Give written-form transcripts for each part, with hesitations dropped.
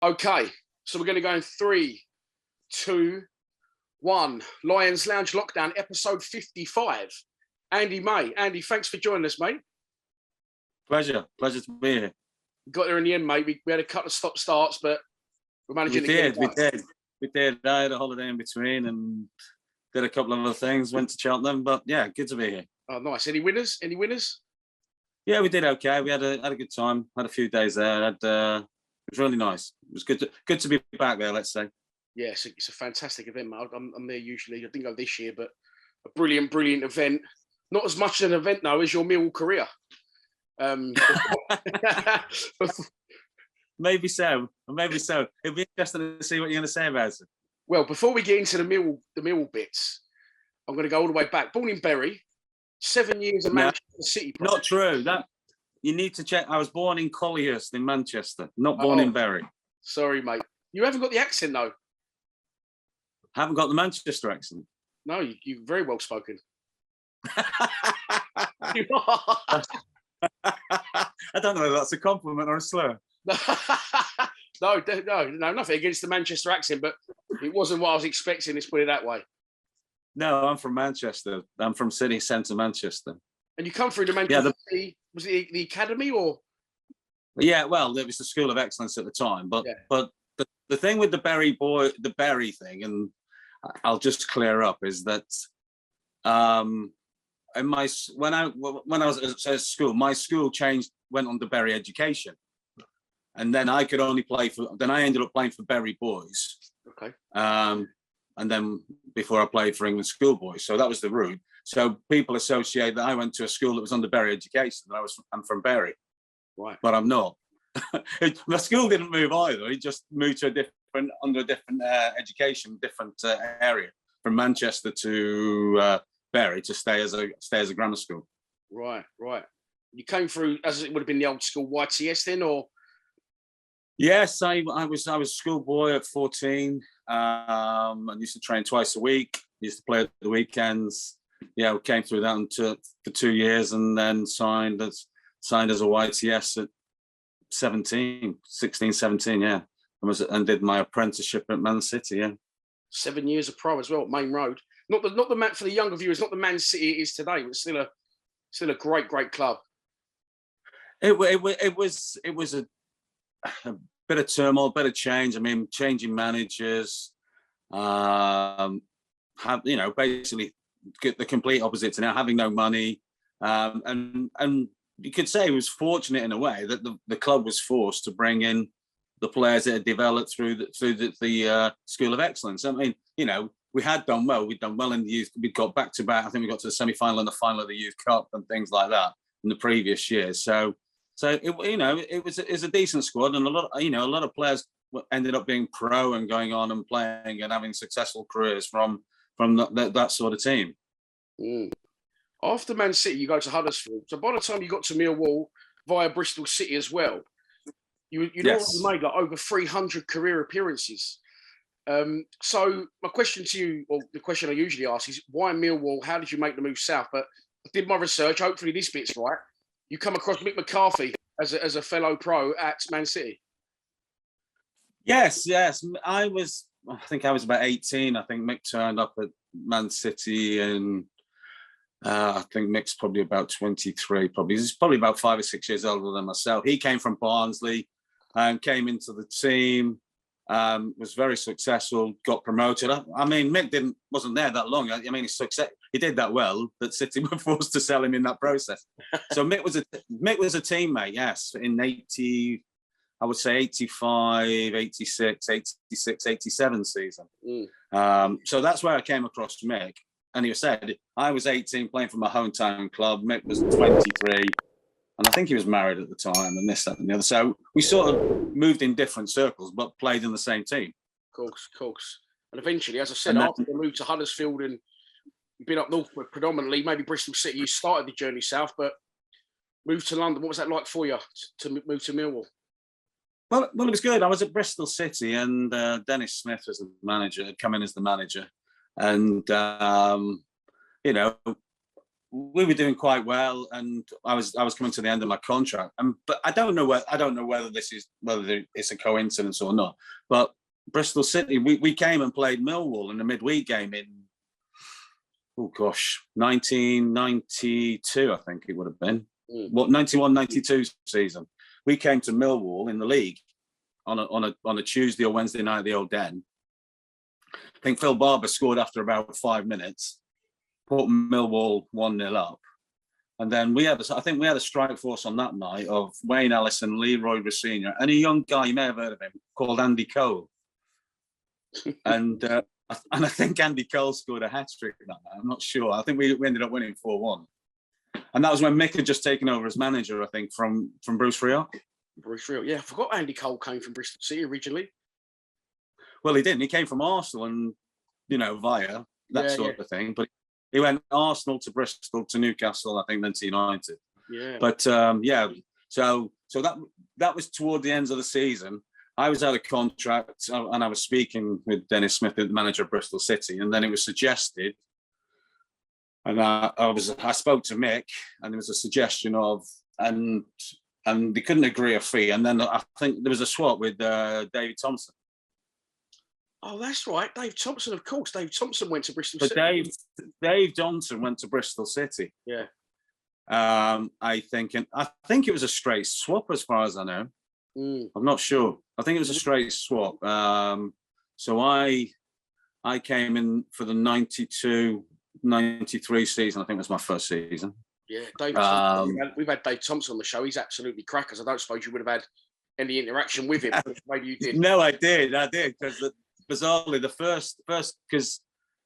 Okay, so we're going to go in 3, 2, 1. Lions Lounge Lockdown, episode 55. Andy May. Andy, thanks for joining us, mate. Pleasure to be here. Got there in the end, mate. We had a couple of stop-starts, but we're managing to get it done. We did. I had a holiday in between and did a couple of other things, went to Cheltenham, but yeah, good to be here. Oh, nice. Any winners? Yeah, we did okay. We had a good time. Had a few days there. It was really nice. It was good to be back there, let's say. Yeah, it's a fantastic event, mate. I'm there usually. I didn't go this year, but a brilliant event. Not as much an event, though, as your Millwall career. Maybe so. It'd be interesting to see what you're going to say about it. Well, before we get into the Millwall bits, I'm going to go all the way back. Born in Bury, 7 years of Manchester City. Not true. That you need to check. I was born in Kelliher in Manchester, not born in Bury. Sorry, mate. You haven't got the accent, though. Haven't got the Manchester accent. No, you're very well spoken. I don't know if that's a compliment or a slur. No, nothing against the Manchester accent, but it wasn't what I was expecting. Let's put it that way. No, I'm from Manchester. I'm from city centre Manchester. And you come through the Manchester City, was it the academy or? Yeah, well, it was the School of Excellence at the time. But the thing with the Bury thing, and I'll just clear up, is that when I was at school, my school went on to Bury Education, and then I could only play for. Then I ended up playing for Bury Boys. Okay. And then before I played for England schoolboys, so that was the route. So people associate that I went to a school that was under Bury Education, and I'm from Bury, right? But I'm not. My school didn't move either. It just moved to a different education, different area from Manchester to Bury to stay as a grammar school. Right. You came through as it would have been the old school YTS then, or? Yes, I was schoolboy at 14. I used to train twice a week. Used to play at the weekends. Yeah, we came through that for 2 years, and then signed as a YTS at 16, 17. Yeah, and did my apprenticeship at Man City. Yeah, 7 years of pro as well, Main Road. Not the man for the younger viewers. Not the Man City it is today, but still a great club. It was a bit of turmoil, a bit of change. I mean, changing managers, basically the complete opposite to now, having no money, and you could say it was fortunate in a way that the club was forced to bring in the players that had developed through the School of Excellence. I mean, we had done well. We'd done well in the youth. We got back to back. I think we got to the semi-final and the final of the Youth Cup and things like that in the previous years. So it was a decent squad, and a lot of players ended up being pro and going on and playing and having successful careers from that sort of team. Mm. After Man City, you go to Huddersfield. So by the time you got to Millwall via Bristol City as well, you'd already made like over 300 career appearances. So my question to you, or the question I usually ask, is why Millwall? How did you make the move south? But I did my research. Hopefully this bit's right. You come across Mick McCarthy as a fellow pro at Man City. Yes. I think I was about 18. I think Mick turned up at Man City, and I think Mick's probably about 23. He's probably about 5 or 6 years older than myself. He came from Barnsley and came into the team. Was very successful. Got promoted. I mean, Mick wasn't there that long. I mean, he did that well that City were forced to sell him in that process. So Mick was a teammate. Yes, in 80. I would say 85, 86, 86, 87 season. So that's where I came across Mick. And he said, I was 18 playing for my hometown club. Mick was 23. And I think he was married at the time, and this, that, and the other. So we sort of moved in different circles, but played in the same team. Of course. And eventually, as I said, after the move to Huddersfield and been up north predominantly, maybe Bristol City, you started the journey south, but moved to London. What was that like for you to move to Millwall? Well, it was good. I was at Bristol City, and Dennis Smith was the manager, had come in as the manager. And, we were doing quite well, and I was coming to the end of my contract. But I don't know whether it's a coincidence or not. But Bristol City, we came and played Millwall in the midweek game in 1992, I think it would have been. What 91-92 season? We came to Millwall in the league on a Tuesday or Wednesday night at the Old Den. I think Phil Barber scored after about 5 minutes, put Millwall 1-0 up, and then we had a strike force on that night of Wayne Ellison, Leroy Rossini, and a young guy, you may have heard of him, called Andy Cole. And I think Andy Cole scored a hat-trick that night. I'm not sure. I think we ended up winning 4-1. And that was when Mick had just taken over as manager, I think, from Bruce Rioch. Bruce Rioch, yeah. I forgot Andy Cole came from Bristol City originally. Well, he didn't. He came from Arsenal and, via that sort of thing. But he went Arsenal to Bristol to Newcastle, I think, then to United. Yeah. But, so that was toward the end of the season. I was out of contract, and I was speaking with Dennis Smith, the manager of Bristol City, and then it was suggested, and I spoke to Mick, and there was a suggestion of, and they couldn't agree a fee, and then I think there was a swap with David Thompson. Oh, that's right, Dave Thompson, of course. Dave Thompson went to Bristol City. Dave Johnson went to Bristol City. Yeah. I think it was a straight swap, as far as I know. I'm not sure. I think it was a straight swap. So I came in for the 92-93 season. I think it was my first season. Yeah, we've had Dave Thompson on the show. He's absolutely crackers. I don't suppose you would have had any interaction with him. Maybe you did. No, I did, because bizarrely the first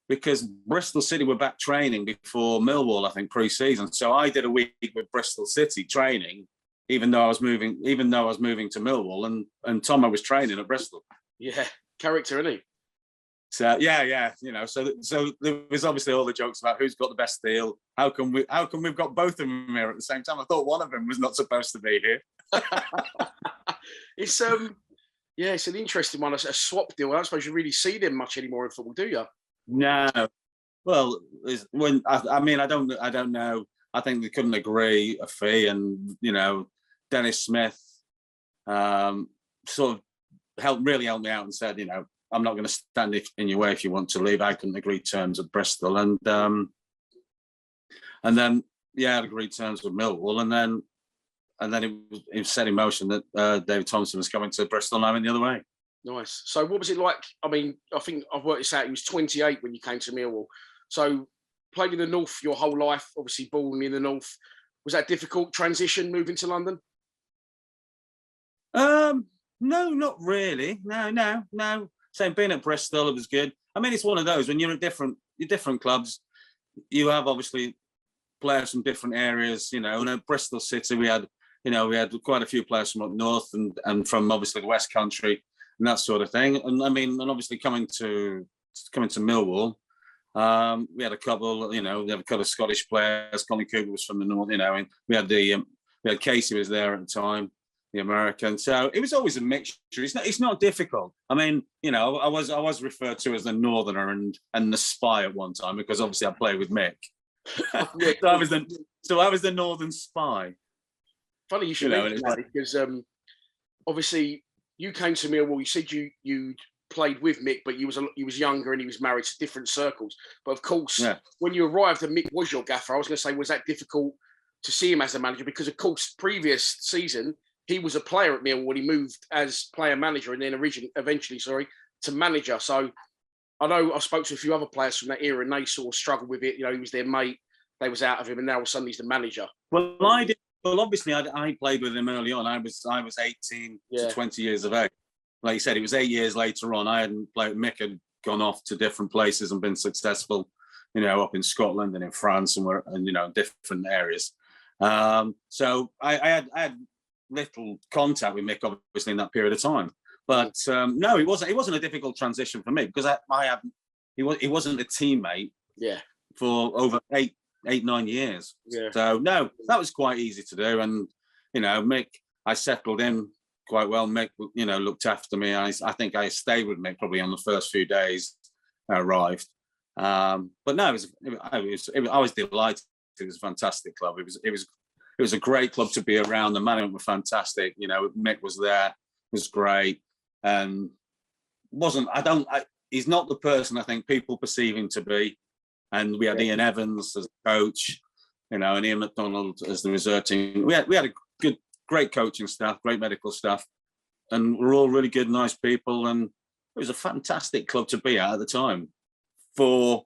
because Bristol City were back training before Millwall, I think, pre-season. So I did a week with Bristol City training, even though I was moving to Millwall, and Tom, I was training at Bristol. Yeah, character, isn't he? So yeah, so there was obviously all the jokes about who's got the best deal. How come we've got both of them here at the same time? I thought one of them was not supposed to be here. It's an interesting one, a swap deal. I don't suppose you really see them much anymore in football, do you? No. Well, I don't know. I think they couldn't agree a fee, and Dennis Smith sort of helped me out and said, I'm not going to stand in your way if you want to leave. I couldn't agree terms at Bristol, and then I agreed terms with Millwall, and then it was set in motion that David Thompson was coming to Bristol, and I went the other way. Nice. So what was it like? I mean, I think I've worked this out. He was 28 when you came to Millwall. So played in the North your whole life, obviously born in the North. Was that a difficult transition moving to London? No, not really. No. Same, being at Bristol, it was good. I mean, it's one of those when you're at different clubs, you have obviously players from different areas. And at Bristol City, we had quite a few players from up north and from obviously the West Country and that sort of thing. And I mean, and obviously coming to Millwall, we had a couple. We had a couple of Scottish players. Colin Cooper was from the north. And we had Casey was there at the time, the American. So it was always a mixture. It's not difficult. I mean, I was referred to as the Northerner and the spy at one time because obviously I played with Mick. So I was the Northern spy. Funny you should mention that because obviously you came to Millwall. You said you played with Mick, but he was younger and he was married to different circles. But of course, when you arrived and Mick was your gaffer, I was going to say, was that difficult to see him as a manager? Because of course, previous season he was a player at Millwall when he moved as player manager and then eventually to manager. So I know I spoke to a few other players from that era and they sort of struggled with it. He was their mate, they was out of him, and now all of a sudden he's the manager. Well, I did. Well, obviously, I played with him early on. I was 18 to 20 years of age. Like you said, it was 8 years later on. I hadn't played. Mick had gone off to different places and been successful, up in Scotland and in France and different areas. So I had little contact with Mick, obviously, in that period of time. But no, it wasn't a difficult transition for me because he wasn't a teammate. Yeah. For over 8-9 years. Yeah. So no, that was quite easy to do. And, Mick, I settled in quite well. Mick, looked after me. I think I stayed with Mick probably on the first few days I arrived. But no, I was delighted it was a fantastic club. It was a great club to be around. The management were fantastic. You know, Mick was there, was great, and he's not the person I think people perceive him to be. And we had Ian Evans as coach, you know, and Ian McDonald as the reserve team. We had a great coaching staff, great medical staff, and we're all really good, nice people. And it was a fantastic club to be at the time for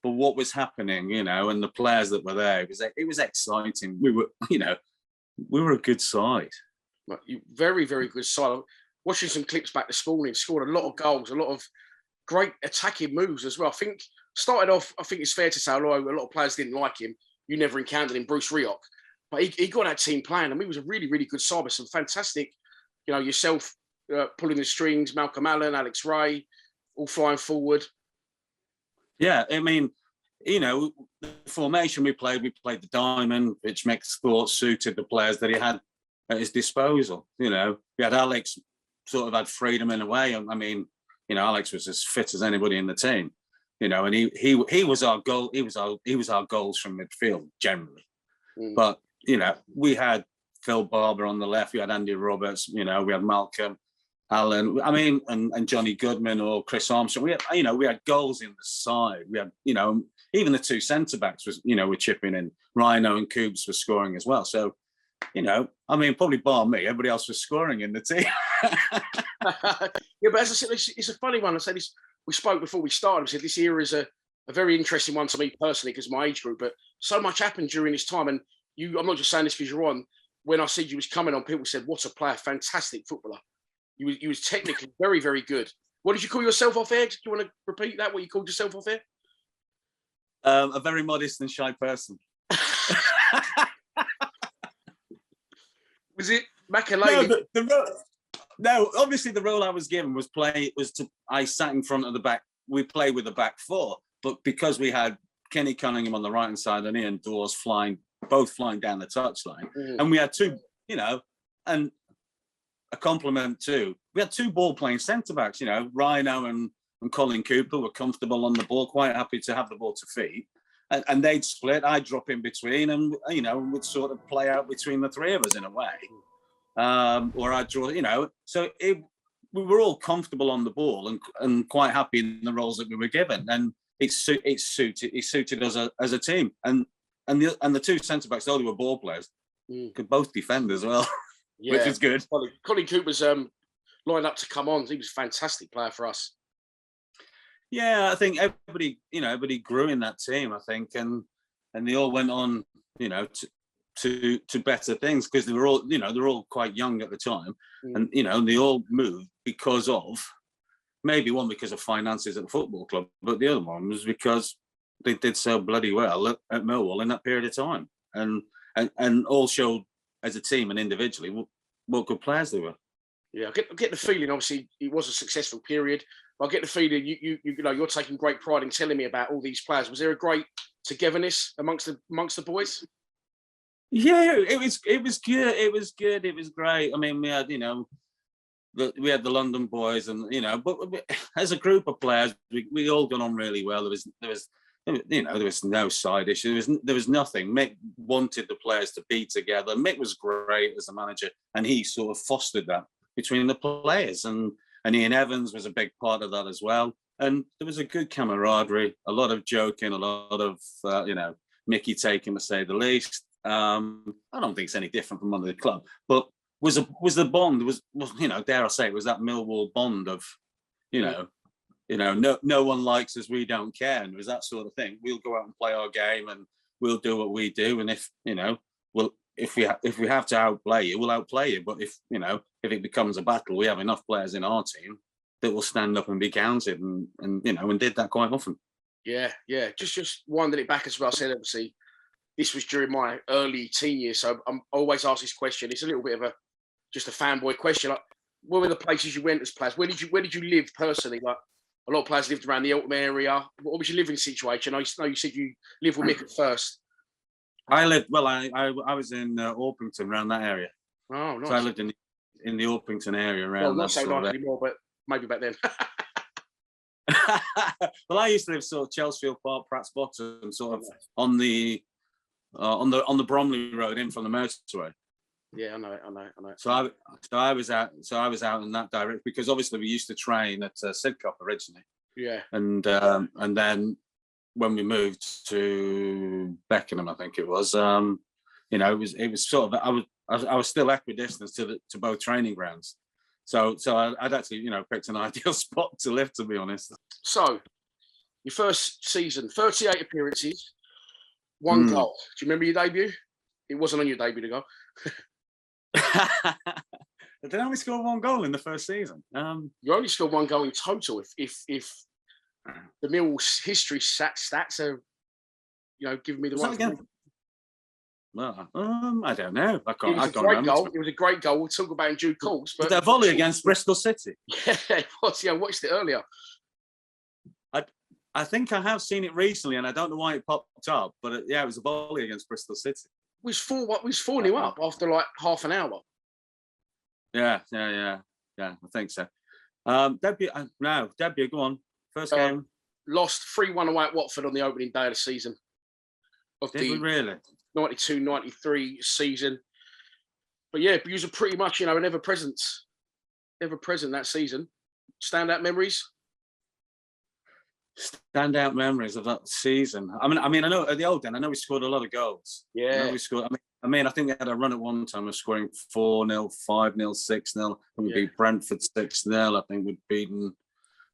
what was happening, you know, and the players that were there. It was exciting. We were a good side. Very, very good side. Watching some clips back this morning, scored a lot of goals, a lot of great attacking moves as well. I think started off, I think it's fair to say, although a lot of players didn't like him, you never encountered him, Bruce Rioch, but he got that team playing. I mean, it was a really, really good side with some fantastic, you know, yourself pulling the strings, Malcolm Allen, Alex Ray, all flying forward. Yeah, I mean, you know, the formation we played the diamond, which Mick thought suited the players that he had at his disposal. You know, we had Alex sort of had freedom in a way. I mean, you know, Alex was as fit as anybody in the team. You know, and he was our goal. He was our goals from midfield generally. But you know, we had Phil Barber on the left. We had Andy Roberts. You know, we had Malcolm Allen. I mean, and Johnny Goodman or Chris Armstrong. We had goals in the side. We had, you know, even the two centre backs were chipping in. Rhino and Coops were scoring as well. So, you know, I mean, probably bar me, everybody else was scoring in the team. Yeah, but as I said, it's a funny one. I said this. We spoke before we started. We said this era is a very interesting one to me personally because of my age group. But so much happened during this time, and I'm not just saying this because you're on. When I said you was coming on, people said, "What a player! Fantastic footballer." You was technically very, very good. What did you call yourself off air? Do you want to repeat that? What you called yourself off air? A very modest and shy person. Was it Makaleli? No, obviously the role I was given I sat in front of the back. We played with the back four, but because we had Kenny Cunningham on the right hand side and Ian Dawes both flying down the touchline, and we had two, you know, and a compliment too. We had two ball playing centre backs, you know, Rhino and Colin Cooper were comfortable on the ball, quite happy to have the ball to feet. And they'd split, I'd drop in between, and, you know, we'd sort of play out between the three of us in a way. Or I'd draw, you know, so we were all comfortable on the ball and quite happy in the roles that we were given. And it suited us as a team. And the two centre backs, though they were ball players, could both defend as well, which is good. Colin Cooper's lined up to come on. He was a fantastic player for us. Yeah, I think everybody grew in that team, I think, and they all went on, you know, to better things because they were all quite young at the time, and you know, they all moved because of maybe one because of finances at the football club, but the other one was because they did so bloody well at Millwall in that period of time, and all showed as a team and individually what good players they were. Yeah, I get the feeling. Obviously, it was a successful period. I get the feeling you know you're taking great pride in telling me about all these players. Was there a great togetherness amongst the boys? Yeah, it was good. It was good. It was great. I mean, we had, you know, we had the London boys, and you know, but as a group of players, we all got on really well. There was no side issue. There was nothing. Mick wanted the players to be together. Mick was great as a manager, and he sort of fostered that between the players. And Ian Evans was a big part of that as well. And there was a good camaraderie, a lot of joking, a lot of you know, Mickey taking, to say the least. I don't think it's any different from under the club, but was the bond was you know, dare I say, it was that Millwall bond of, you know, no one likes us, we don't care, and it was that sort of thing. We'll go out and play our game, and we'll do what we do, and if you know, if we have to outplay you, we'll outplay you. But if it becomes a battle, we have enough players in our team that will stand up and be counted, and you know, and did that quite often. Yeah. Just winding it back as well. I said obviously this was during my early teen years, so I'm always asked this question. It's a little bit of just a fanboy question. Like, what were the places you went as players? Where did you live personally? Like, a lot of players lived around the Eltham area. What was your living situation? I know you said you lived with Mick at first. I was in Orpington, around that area. Oh, nice. So I lived in the Orpington area around. Well, not so nice anymore, but maybe back then. Well, I used to live sort of Chelsfield Park, Pratt's Bottom, sort of on the on the Bromley Road in from the motorway. Yeah, I know it. So I was out in that direction, because obviously we used to train at Sidcup originally. Yeah. And then when we moved to Beckenham, I think it was, it was sort of, I was still equidistant to both training grounds. So I'd actually, picked an ideal spot to live, to be honest. So your first season, 38 appearances, 1 goal. Do you remember your debut? It wasn't on your debut to go. Did I only score 1 goal in the first season? You only scored 1 goal in total. If the Mill's history stats are, giving me the right. Well, I don't know. I can't It was a great goal. We'll talk about in due course. But that volley against Bristol City. Yeah, it was. Yeah, I watched it earlier. I think I have seen it recently, and I don't know why it popped up. But it was a volley against Bristol City. We was 4-0 up after like half an hour. Yeah. I think so. Debut. Go on. First game. Lost 3-1 away at Watford on the opening day of the season. Did we really? 92-93 season. But yeah, you were pretty much, an ever present that season. Standout memories? Standout memories of that season. I mean, I know at the old Den, I know we scored a lot of goals. Yeah. I know we scored. I mean, I think we had a run at one time of scoring 4-0, 5-0, 6-0. We beat Brentford 6-0. I think we'd beaten.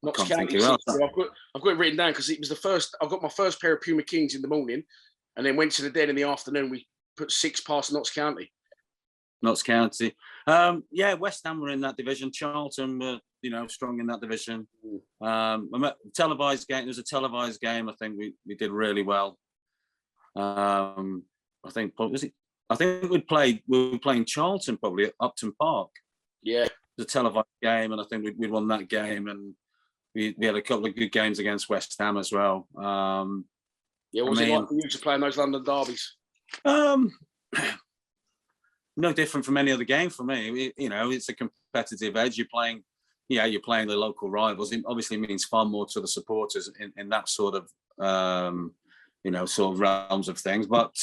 Notts County. I've got it written down because it was the first. I got my first pair of Puma Kings in the morning, and then went to the Den in the afternoon. We put 6 past Notts County. Notts County. West Ham were in that division. Charlton were, strong in that division. Televised game. It was a televised game. I think we did really well. I think we were playing Charlton probably at Upton Park. Yeah, the televised game, and I think we won that game, and we had a couple of good games against West Ham as well. It like for you to play in those London derbies? No different from any other game for me. It's a competitive edge. You're playing the local rivals. It obviously means far more to the supporters in that sort of sort of realms of things. But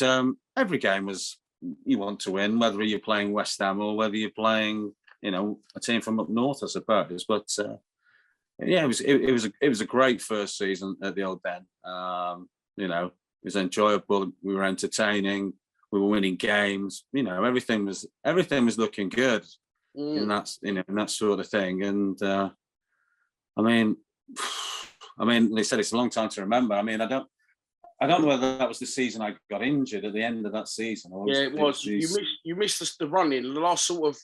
every game was, you want to win, whether you're playing West Ham or whether you're playing a team from up north, I suppose. But it was a great first season at the old Den. It was enjoyable. We were entertaining. We were winning games. Everything was looking good in that sort of thing. And they said it's a long time to remember. I don't know whether that was the season I got injured at the end of that season. Or it was. You missed the run in the last sort of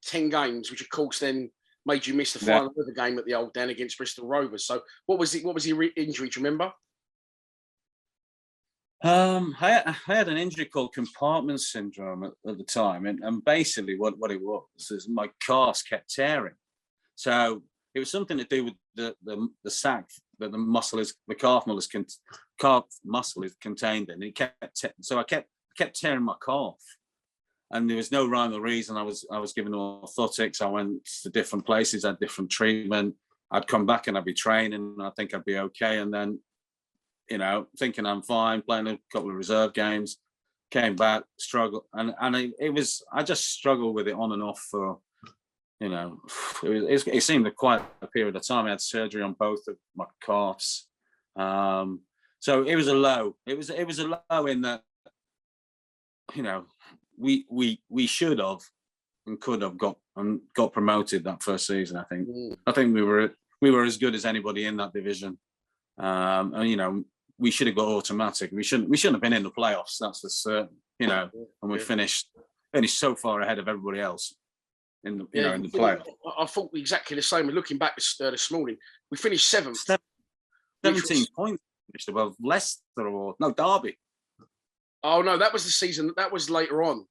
10 games, which of course then made you miss the final of the game at the old Den against Bristol Rovers. So what was your injury? Do you remember? I had an injury called compartment syndrome at the time, and basically what it was is my calves kept tearing. So it was something to do with the sac that the calf muscle is contained in. So I kept tearing my calf, and there was no rhyme or reason. I was given orthotics. I went to different places, had different treatment. I'd come back and I'd be training, and I think I'd be okay, and then thinking I'm fine, playing a couple of reserve games, came back, struggled, and I just struggled with it on and off for, it seemed quite a period of time. I had surgery on both of my calves, so it was a low. It was a low in that, we should have and could have got promoted that first season. I think we were as good as anybody in that division, and we should have got automatic. We shouldn't have been in the playoffs. That's for certain. And we finished so far ahead of everybody else in the playoffs. I thought exactly the same. Looking back this morning, we finished 7th. 17 points above Leicester Derby. Oh no, that was the season. That was later on.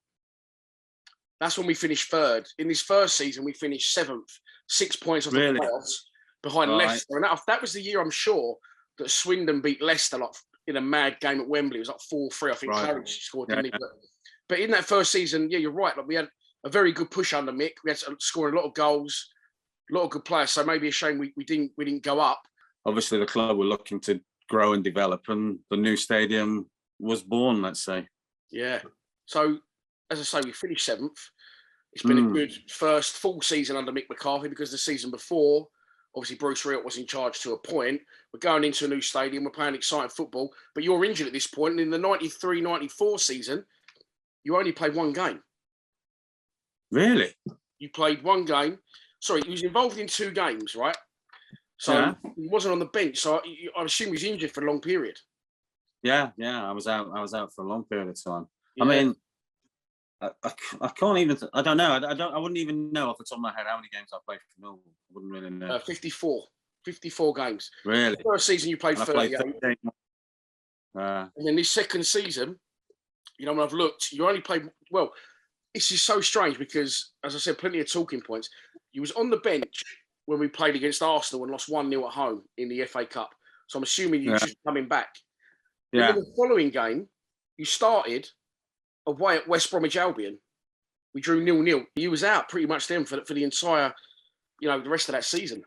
That's when we finished 3rd. In this first season, we finished 7th, 6 points off the playoffs behind Leicester, and that was the year, I'm sure, that Swindon beat Leicester in a mad game at Wembley. It was 4-3. I think Claridge scored, didn't he? But in that first season, you're right. We had a very good push under Mick. We had scoring a lot of goals, a lot of good players. So maybe a shame we didn't go up. Obviously, the club were looking to grow and develop, and the new stadium was born, let's say. Yeah. So, as I say, we finished 7th. It's been a good first full season under Mick McCarthy, because the season before, obviously Bruce Riot was in charge to a point. We're going into a new stadium. We're playing exciting football. But you're injured at this point. And in the 93-94 season, you only played one game. Really? You played one game. Sorry, he was involved in 2 games, right? So he wasn't on the bench. So I assume he was injured for a long period. Yeah. I was out for a long period of time. Yeah. I mean, I can't even. I don't know. I wouldn't even know off the top of my head how many games I played for Millwall. I wouldn't really know. 54 games. Really? The first season you played 38. And then this second season, when I've looked, you only played, well, this is so strange because, as I said, plenty of talking points. You was on the bench when we played against Arsenal and lost 1-0 at home in the FA Cup. So I'm assuming you're just coming back. Yeah. And then the following game, you started away at West Bromwich Albion. We drew 0-0. You was out pretty much then for the entire, the rest of that season.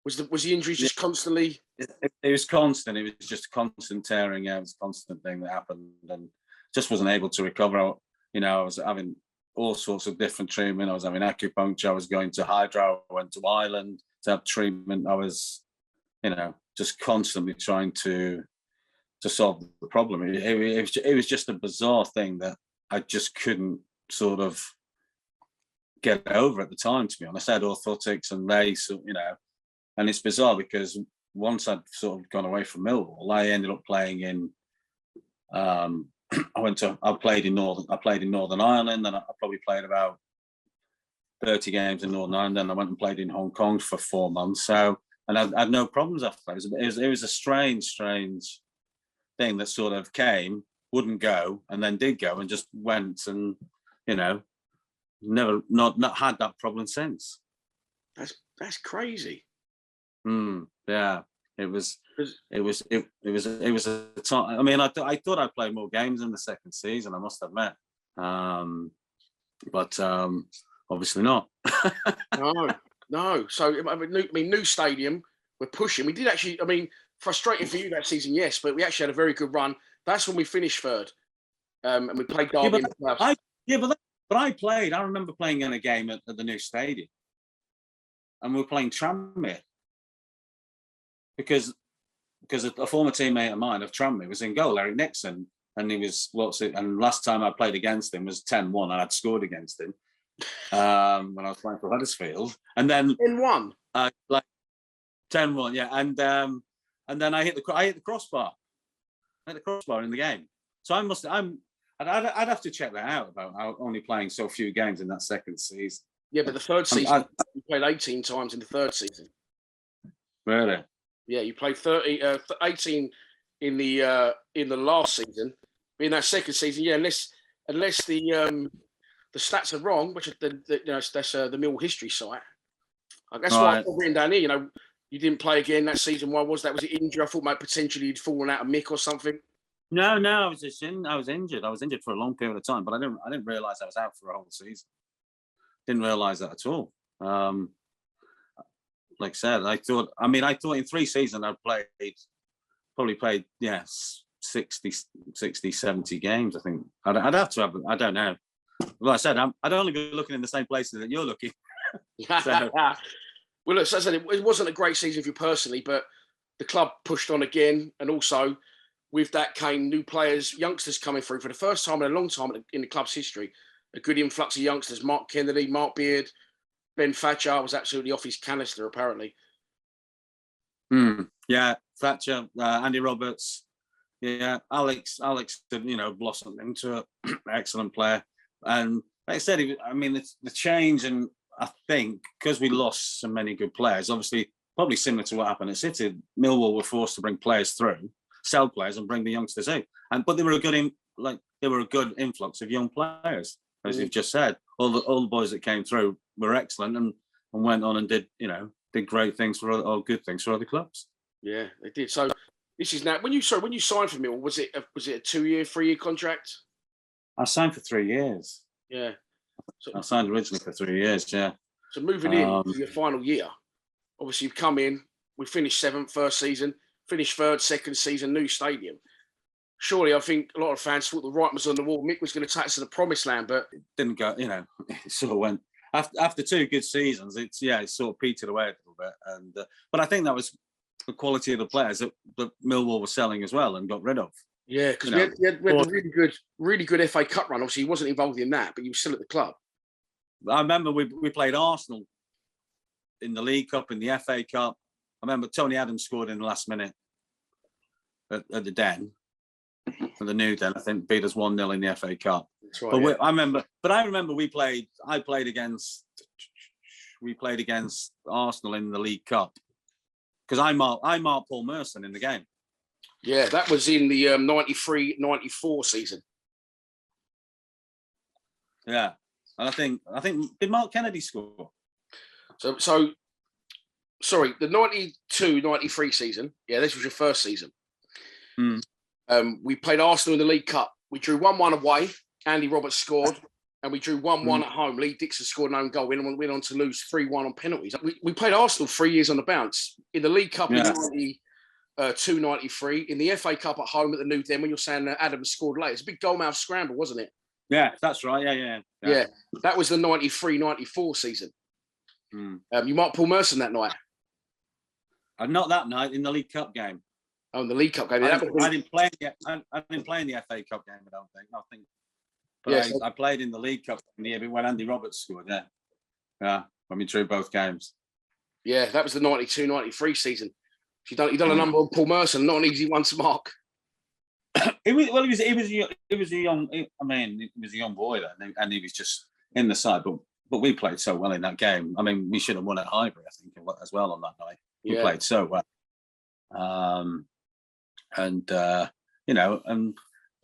Was the injury just constantly? It was constant. It was just constant tearing. Yeah, it was a constant thing that happened, and just wasn't able to recover. I was having all sorts of different treatment. I was having acupuncture. I was going to hydro. I went to Ireland to have treatment. I was, just constantly trying to solve the problem. It was just a bizarre thing that I just couldn't sort of get over at the time, to be honest. I had orthotics and lace, and it's bizarre because once I'd sort of gone away from Millwall, I ended up playing in. I played in Northern Ireland, and I probably played about 30 games in Northern Ireland. Then I went and played in Hong Kong for 4 months. So, and I had no problems after that. It was a strange thing that sort of came, wouldn't go, and then did go, and just went, and never not had that problem since. That's crazy. Yeah, it was a time. I mean, I thought I'd play more games in the second season, I must admit, but obviously not. No. So I mean, new stadium. We're pushing. We did actually. I mean, frustrating for you that season, yes, but we actually had a very good run. That's when we finished 3rd, and we played Derby. But I played. I remember playing in a game at the new stadium, and we were playing Tranmere because a former teammate of mine of Tranmere was in goal, Eric Nixon, and he was and last time I played against him was 10-1, and I'd scored against him when I was playing for Huddersfield, and then 10-1, like 10-1, yeah, and then I hit the crossbar. I hit the crossbar in the game. So I'd have to check that out about only playing so few games in that second season. Yeah, but the third season you played 18 times in the third season. Really? Yeah, you played 18 in the last season. In that second season, yeah, unless the stats are wrong, which that's the Mill history site. That's why I've written down here. You didn't play again that season. Why was that? Was it injury? I thought maybe potentially you'd fallen out of Mick or something. No, I was injured. I was injured for a long period of time, but I didn't realise I was out for a whole season. Didn't realise that at all. Like I said, I thought in 3 seasons I'd probably played 60, 70 games. I think I'd have to have. I don't know. Well, I said I'd only be looking in the same places that you're looking. So. Well, look, as I said, it wasn't a great season for you personally, but the club pushed on again, and also with that came new players, youngsters coming through for the first time in a long time in the club's history. A good influx of youngsters: Mark Kennedy, Mark Beard, Ben Thatcher was absolutely off his canister, apparently. Yeah, Thatcher, Andy Roberts, yeah, Alex, blossomed into an excellent player. And like I said, it's the change, and I think because we lost so many good players, obviously probably similar to what happened at City, Millwall were forced to bring players through, sell players, and bring the youngsters out. But they were a good influx of young players, as you've just said. All the boys that came through were excellent and went on and did great things good things for other clubs. Yeah, they did. So this is now when you signed for Millwall, was it a 2-year, 3-year contract? I signed for 3 years. Yeah. So, I signed originally for 3 years, yeah. So moving in to your final year, obviously you've come in, we finished 7th first season, finished 3rd second season, new stadium. surely I think a lot of fans thought the writing was on the wall. Mick was going to take us to the promised land, but it didn't go. It sort of went after 2 good seasons. It sort of petered away a little bit. And but I think that was the quality of the players that Millwall was selling as well and got rid of. Yeah, because we had a really good FA Cup run. Obviously, he wasn't involved in that, but he was still at the club. I remember we played Arsenal in the League Cup, in the FA Cup. I remember Tony Adams scored in the last minute at the Den, for the new Den. I think beat us 1-0 in the FA Cup. That's right. But I remember I played against Arsenal in the League Cup because I marked Paul Merson in the game. Yeah, that was in the 93-94 season. Yeah, and I think did Mark Kennedy score? So sorry, the 92-93 season. Yeah, this was your first season. We played Arsenal in the League Cup. We drew 1-1 away. Andy Roberts scored, and we drew 1-1 at home. Lee Dixon scored an own goal. We went on to lose 3-1 on penalties. We played Arsenal 3 years on the bounce. In the League Cup in 92-93. In the FA Cup at home at the New Den, when you're saying that Adams scored late. It's a big goalmouth scramble, wasn't it? Yeah, that's right. Yeah. That was the 93-94 season. You marked Paul Merson that night. Not that night, in the League Cup game. Oh, in the League Cup game. I didn't play in the FA Cup game, I think. But I played in the League Cup when Andy Roberts scored, yeah, when we drew both games. Yeah, that was the 92-93 season. He done a number on Paul Merson, not an easy one to mark. He was a young boy then, and he was just in the side. But we played so well in that game. I mean, we should have won at Highbury, I think, as well on that night. We played so well, and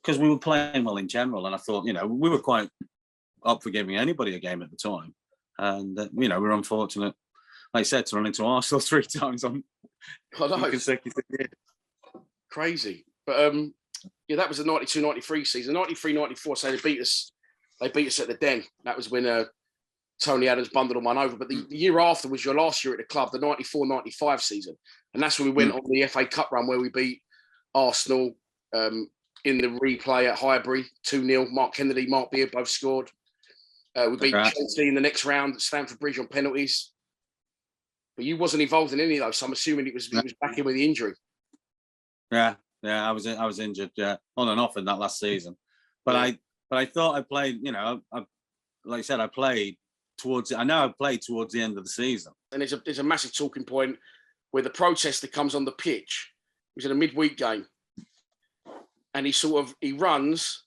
because we were playing well in general, and I thought, we were quite up for giving anybody a game at the time, and we were unfortunate, like I said, to run into Arsenal 3 times on consecutive years. Crazy, but that was the 92-93 season. 93-94, so they beat us at the Den. That was when Tony Adams bundled on one over. But the year after was your last year at the club, the 94-95 season, and that's when we went on the FA Cup run where we beat Arsenal in the replay at Highbury 2-0. Mark Kennedy, Mark Beard both scored. We beat Chelsea in the next round at Stamford Bridge on penalties. But you wasn't involved in any of those, so I'm assuming it was back in with the injury. Yeah, I was injured, on and off in that last season. But I thought I played, like I said, I played towards the end of the season. And there's a massive talking point where the protester comes on the pitch. It was in a midweek game, and he runs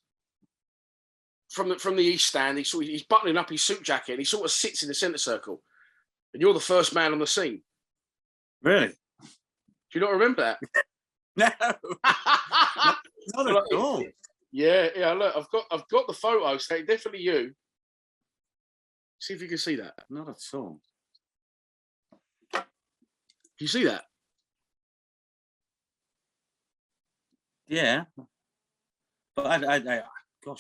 from the east stand. He's buttoning up his suit jacket, and he sort of sits in the centre circle. And you're the first man on the scene. Really? Do you not remember that? No, not at all. Yeah. Look, I've got the photo. So definitely you. See if you can see that. Not at all. Can you see that? Yeah, but I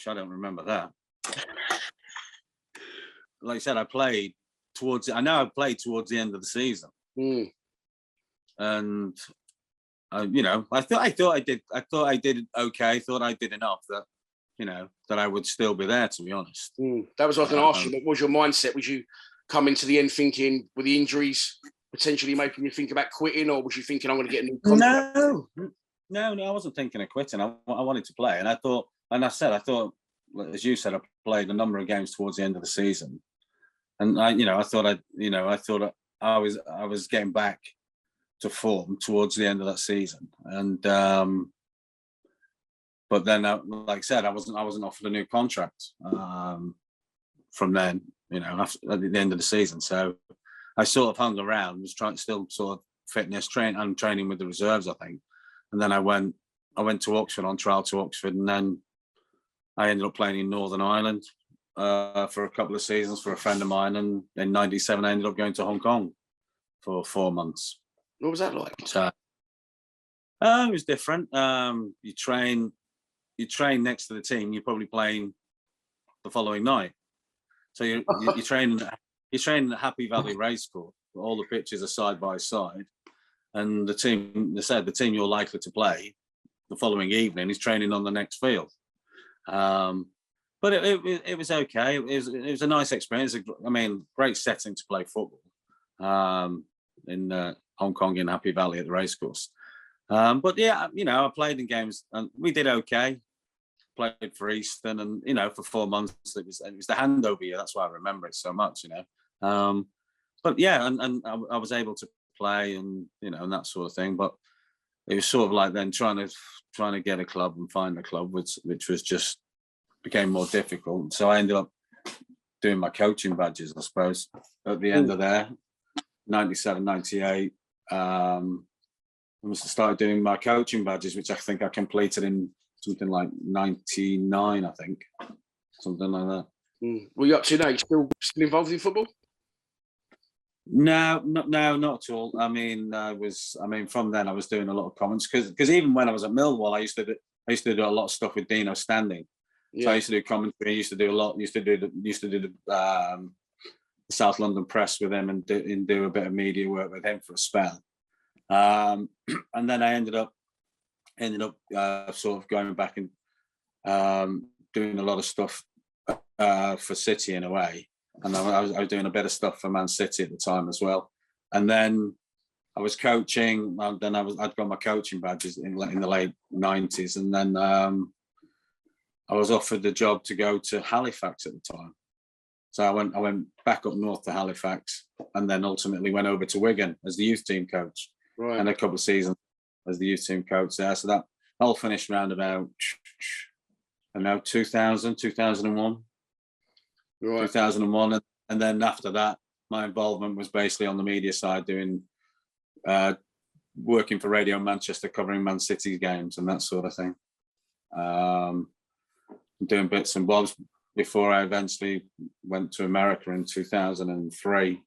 don't remember that. Like I said, I played towards the end of the season, and I thought I did okay. I thought I did enough that that I would still be there, to be honest. That was what I was going to ask you. What was your mindset? Was you come into the end thinking, with the injuries potentially making you think about quitting, or was you thinking, I'm going to get a new contract? No, I wasn't thinking of quitting. I wanted to play, and I thought, as you said, I played a number of games towards the end of the season, and I thought I was getting back to form towards the end of that season, and but then, like I said, I wasn't offered a new contract from then, after, at the end of the season. So I sort of hung around, was trying still sort of training with the reserves, I think. And then I went to Oxford on trial to Oxford, and then I ended up playing in Northern Ireland for a couple of seasons for a friend of mine. And in '97, I ended up going to Hong Kong for 4 months. What was that like? So, it was different. You train next to the team. You're probably playing the following night. So you train at Happy Valley Racecourse. All the pitches are side by side. And the team you're likely to play the following evening, he's training on the next field. But it was okay. It was a nice experience. I mean, great setting to play football in Hong Kong in Happy Valley at the racecourse. But yeah, you know, I played in games and we did okay. Played for Eastern, and you know, for 4 months it was the handover year. That's why I remember it so much, you know. But yeah, and I was able to play, and you know, and that sort of thing. But it was sort of like then trying to get a club and find a club, which was just became more difficult. So I ended up doing my coaching badges, I suppose, at the end of there, 97, 98. I must have started doing my coaching badges, which I think I completed in something like 99, I think, something like that. What are you up to now? You still involved in football? No, not at all. I mean, from then I was doing a lot of comments because even when I was at Millwall, I used to do a lot of stuff with Dino Standing. Yeah. So I used to do commentary. I used to do the South London Press with him and do a bit of media work with him for a spell. And then I ended up sort of going back and doing a lot of stuff for City in a way. And I was doing a bit of stuff for Man City at the time as well. And then I was coaching. Then I'd got my coaching badges in the late 90s, and then I was offered the job to go to Halifax at the time. So I went back up north to Halifax, and then ultimately went over to Wigan as the youth team coach, right. And a couple of seasons as the youth team coach there. So that all finished around about, I don't know, 2000, 2001. Right. 2001, and then after that, my involvement was basically on the media side, doing working for Radio Manchester, covering Man City's games and that sort of thing. Doing bits and bobs before I eventually went to America in 2003.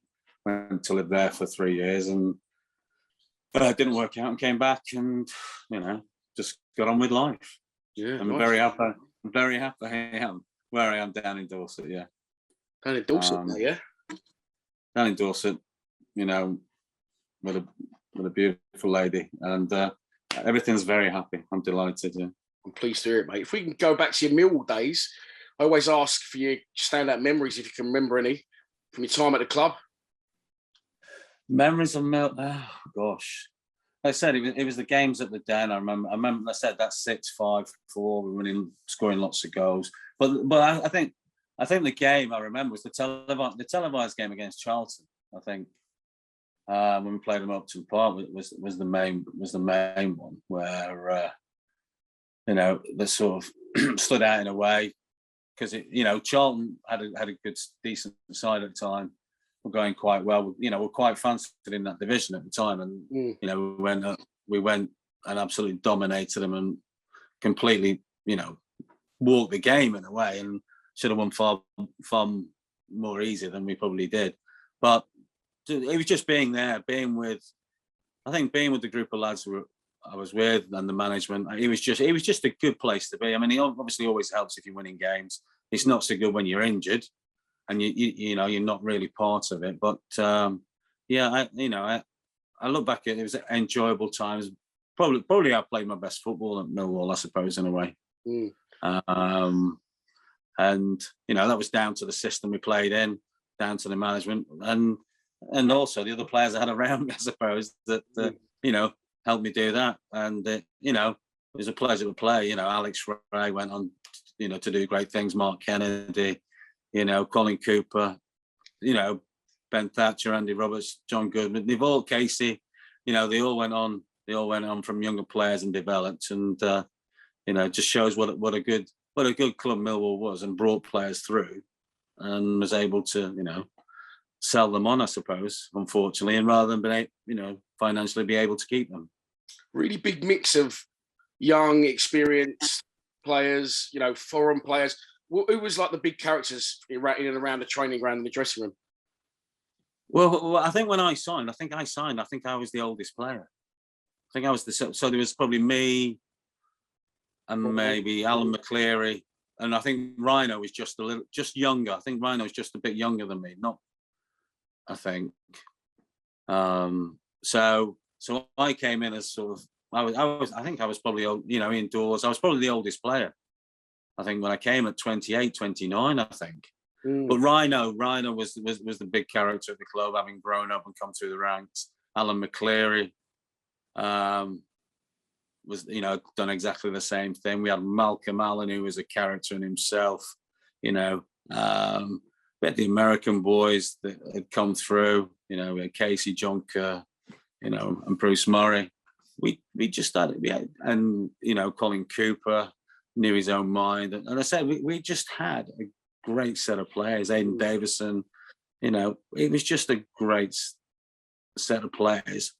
Went to live there for 3 years, and it didn't work out, and came back, and you know, just got on with life. Yeah, I'm nice. Very happy I am where I am down in Dorset. Yeah. Down in Dorset, yeah. Down in Dorset, you know, with a beautiful lady, and everything's very happy. I'm delighted. Yeah, I'm pleased to hear it, mate. If we can go back to your Millwall days, I always ask for your standout memories, if you can remember any from your time at the club. Memories of Millwall. Oh gosh, like I said, it was the games at the Den. I remember. I said that 6-5-4. We were winning, scoring lots of goals. But I think the game I remember was the televised game against Charlton. I think when we played them up to the park was the main one where you know, that sort of stood out in a way, because you know, Charlton had a good decent side at the time. We're going quite well. You know, we're quite fancied in that division at the time, and you know, we went and absolutely dominated them and completely, you know, walked the game in a way, and should have won far more easy than we probably did. But it was just being there, being with the group of lads who I was with and the management. It was just a good place to be. I mean, it obviously always helps if you're winning games. It's not so good when you're injured and you know, you're not really part of it. But yeah, I look back at it was enjoyable times. Probably I played my best football at Millwall, I suppose, in a way. And you know, that was down to the system we played in, down to the management, and also the other players I had around me, I suppose, that you know, helped me do that. And you know, it was a pleasure to play. You know, Alex Ray went on, you know, to do great things. Mark Kennedy, you know, Colin Cooper, you know, Ben Thatcher, Andy Roberts, John Goodman. They've all, Casey, you know, they all went on from younger players and developed. And you know, it just shows what a good club Millwall was, and brought players through, and was able to, you know, sell them on, I suppose, unfortunately, and rather than you know, financially be able to keep them. Really big mix of young, experienced players, you know, foreign players. Who was like the big characters in and around the training ground and the dressing room? Well, I think when I signed, I think I was the oldest player. I think I was so there was probably me and maybe Alan McCleary, and I think Rhino was just younger. I think Rhino was just a bit younger than me, I think. So I came in as sort of I think I was probably, you know, indoors. I was probably the oldest player. I think when I came at 28, 29, I think. But Rhino was the big character at the club, having grown up and come through the ranks. Alan McCleary was, you know, done exactly the same thing. We had Malcolm Allen, who was a character in himself, you know. We had the American boys that had come through, you know, we had Casey Jonker, you know, and Bruce Murray. We just started, and, you know, Colin Cooper knew his own mind. And I said, we just had a great set of players. Aidan Davison, you know, it was just a great set of players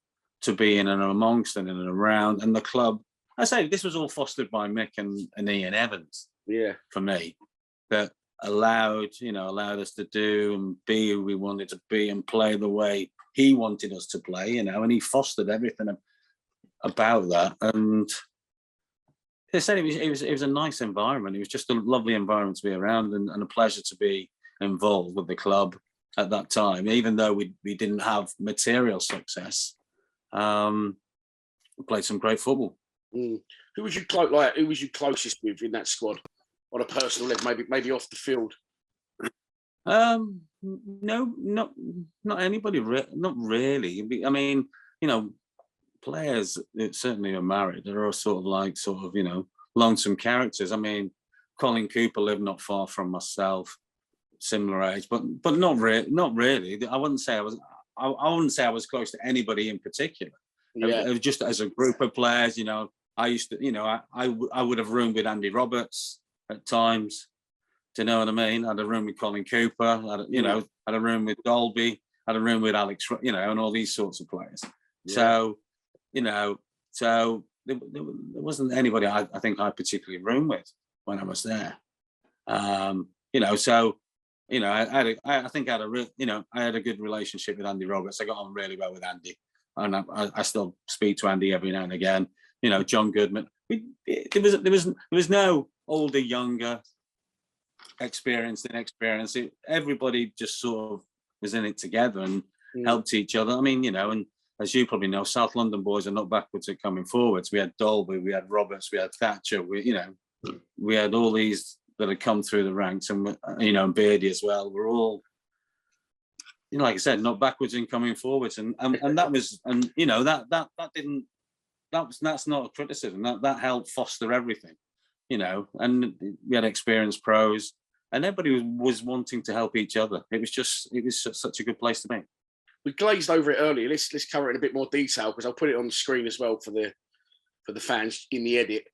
to be in and amongst and in and around. And the club, I say, this was all fostered by Mick and Ian Evans. Yeah, for me, that allowed us to do and be who we wanted to be and play the way he wanted us to play, you know, and he fostered everything about that. And they said it was a nice environment. It was just a lovely environment to be around, and a pleasure to be involved with the club at that time. Even though we didn't have material success, we played some great football. Who was you closest with in that squad on a personal level? Maybe off the field. No, not anybody. Not really. I mean, you know, players that certainly are married. They're all sort of, you know, lonesome characters. I mean, Colin Cooper lived not far from myself, similar age, but not really. I wouldn't say I was close to anybody in particular. Yeah. It was just as a group of players, you know. I used to, you know, I would have roomed with Andy Roberts at times. Do you know what I mean? I had a room with Colin Cooper. Had a room with Dolby. Had a room with Alex, you know, and all these sorts of players. Yeah. So, you know, there wasn't anybody I think I particularly roomed with when I was there. You know, so, you know, I think I had a good relationship with Andy Roberts. I got on really well with Andy, and I still speak to Andy every now and again. You know, John Goodman. There was no older, younger, experienced, inexperienced. Everybody just sort of was in it together and helped each other. I mean, you know, and as you probably know, South London boys are not backwards at coming forwards. We had Dolby, we had Roberts, we had Thatcher. We had all these that had come through the ranks, and, you know, and Beardy as well. We're all, you know, like I said, not backwards in coming forwards, and that was, and you know, that's not a criticism. That helped foster everything, you know. And we had experienced pros, and everybody was wanting to help each other. It was such a good place to be. We glazed over it earlier. Let's cover it in a bit more detail, because I'll put it on the screen as well for the fans in the edit.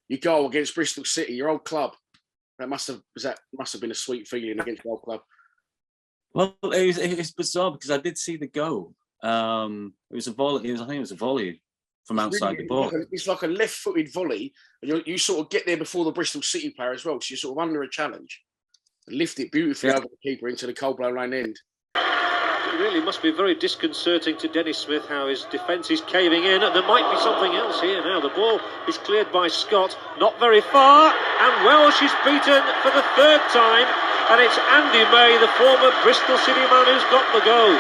You go against Bristol City, your old club. That must have been a sweet feeling against your old club. Well, it was bizarre because I did see the goal. It was a volley. I think it was a volley from outside the box. It's like a left-footed volley, and you sort of get there before the Bristol City player as well. So you're sort of under a challenge. Lift it beautifully over the keeper into the cold-blown lane end. It really must be very disconcerting to Dennis Smith how his defence is caving in. And there might be something else here now. The ball is cleared by Scott, not very far, and Welsh is beaten for the third time. And it's Andy May, the former Bristol City man, who's got the goal.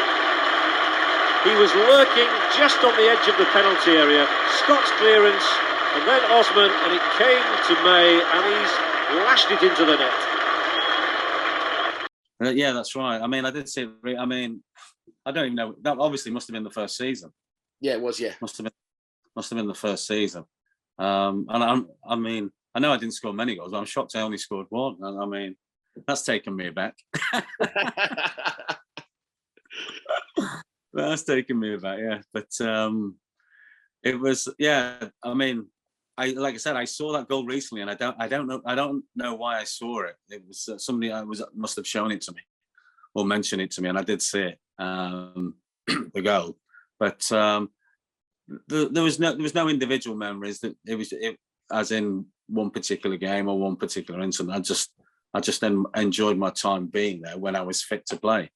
He was lurking just on the edge of the penalty area. Scott's clearance, and then Osman, and it came to May, and he's lashed it into the net. Yeah, that's right. I mean, I did see it. I mean, I don't even know. That obviously must have been the first season. Yeah, it was. Yeah, must have been the first season. And I mean, I know I didn't score many goals, but I'm shocked I only scored one. I mean, that's taken me aback. That's taken me aback. Yeah, but it was. Yeah, I mean, like I said, I saw that goal recently, and I don't know why I saw it. It was somebody must have shown it to me or mentioned it to me, and I did see it, the goal. But there was no individual memories. That it was as in one particular game or one particular incident. I just enjoyed my time being there when I was fit to play.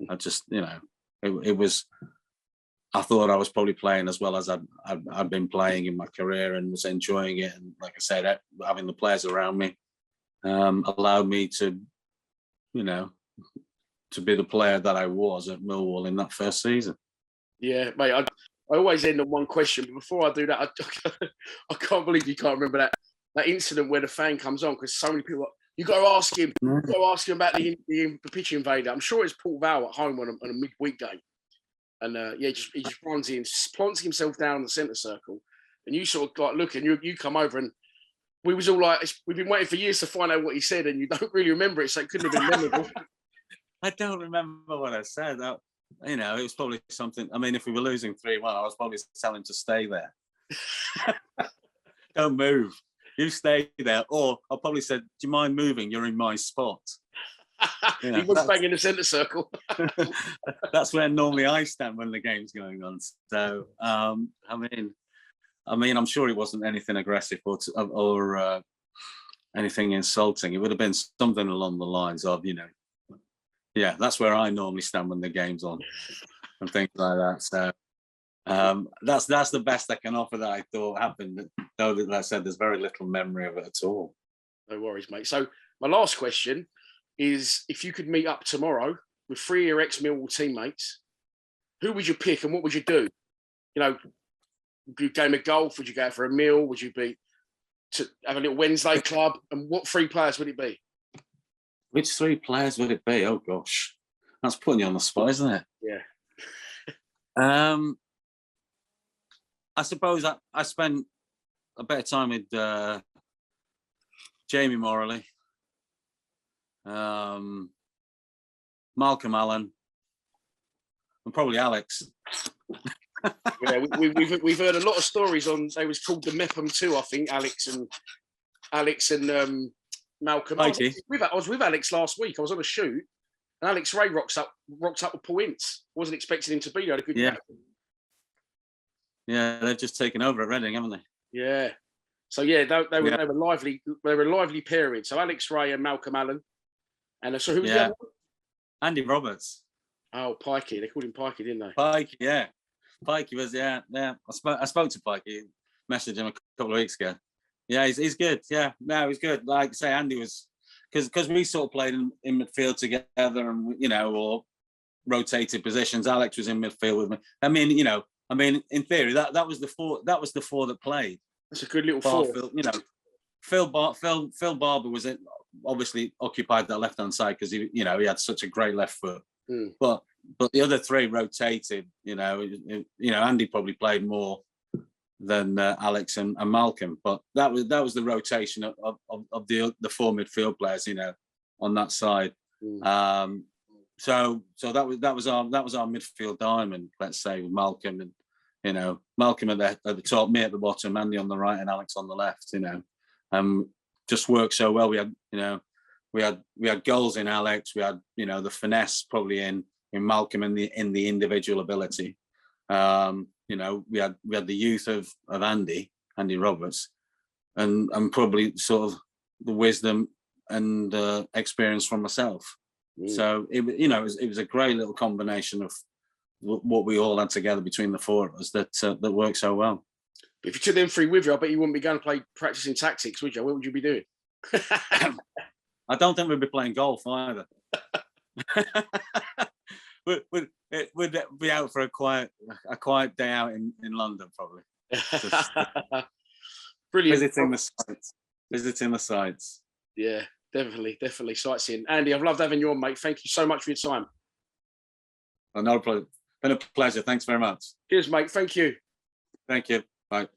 I just, you know, it was. I thought I was probably playing as well as I'd been playing in my career, and was enjoying it. And like I said, having the players around me allowed me to, you know, to be the player that I was at Millwall in that first season. Yeah, mate. I always end on one question, but before I do that, I can't believe you can't remember that incident where the fan comes on, because so many people. You got to ask him. You got to ask him about the pitch invader. I'm sure it's Paul Val at home on a midweek game, and he just runs in, plants himself down in the centre circle, and you sort of like look, and you come over, and we was all like, we've been waiting for years to find out what he said, and you don't really remember it, so it couldn't have been memorable. I don't remember what I said. You know, it was probably something. I mean, if we were losing 3-1, I was probably telling him to stay there. Don't move. You stay there. Or I probably said, do you mind moving? You're in my spot. You know, he was banging the centre circle. That's where normally I stand when the game's going on. So, I mean, I'm sure it wasn't anything aggressive or anything insulting. It would have been something along the lines of, you know, yeah, that's where I normally stand when the game's on and things like that. So that's the best I can offer that I thought happened. Though, like I said, there's very little memory of it at all. No worries, mate. So my last question is, if you could meet up tomorrow with 3 of your ex-Millwall teammates, who would you pick and what would you do? You know, would you game of golf? Would you go out for a meal? Would you be to have a little Wednesday club? And what 3 players would it be? Which 3 players would it be? Oh gosh, that's putting you on the spot, isn't it? Yeah. I suppose I spent a bit of time with Jamie Morley, Malcolm Allen, and probably Alex. Yeah, we've heard a lot of stories on. They was called the Mepham 2, I think. Alex and Malcolm. I was with Alex last week. I was on a shoot, and Alex Ray rocked up with Paul Ince. Wasn't expecting him to be there. Had a good game. Yeah, they've just taken over at Reading, haven't they? Yeah. So yeah, they were lively. They were a lively period. So Alex Ray and Malcolm Allen, and so who was the other one? Andy Roberts. Oh, Pikey. They called him Pikey, didn't they? Pikey, yeah. Pikey was I spoke to Pikey, messaged him a couple of weeks ago. Yeah, he's good. Yeah, no, he's good. Like I say, Andy was because we sort of played in midfield together, and you know, or rotated positions. Alex was in midfield with me. I mean, you know, in theory, that was the 4. That was the 4 that played. That's a good little 4. You know, Phil Barber was obviously occupied that left hand side because he had such a great left foot. Mm. But the other 3 rotated. You know, Andy probably played more than Alex and Malcolm, but that was the rotation of the 4 midfield players, you know, on that side. Mm. So that was our midfield diamond, let's say, with Malcolm, and you know, Malcolm at the top, me at the bottom, Andy on the right, and Alex on the left. You know, just worked so well. We had goals in Alex. We had, you know, the finesse probably in Malcolm in the individual ability. You know, we had the youth of Andy Roberts, and probably sort of the wisdom and experience from myself. Mm. So it was a great little combination of what we all had together between the 4 of us that worked so well. If you took them 3 with you, I bet you wouldn't be going to play practicing tactics, would you? What would you be doing? I don't think we'd be playing golf either. We'd be out for a quiet day out in London, probably. Just, brilliant. Visiting the sites. Yeah, definitely sightseeing. Andy, I've loved having you on, mate. Thank you so much for your time. No problem. Been a pleasure. Thanks very much. Cheers, mate. Thank you. Thank you. Bye.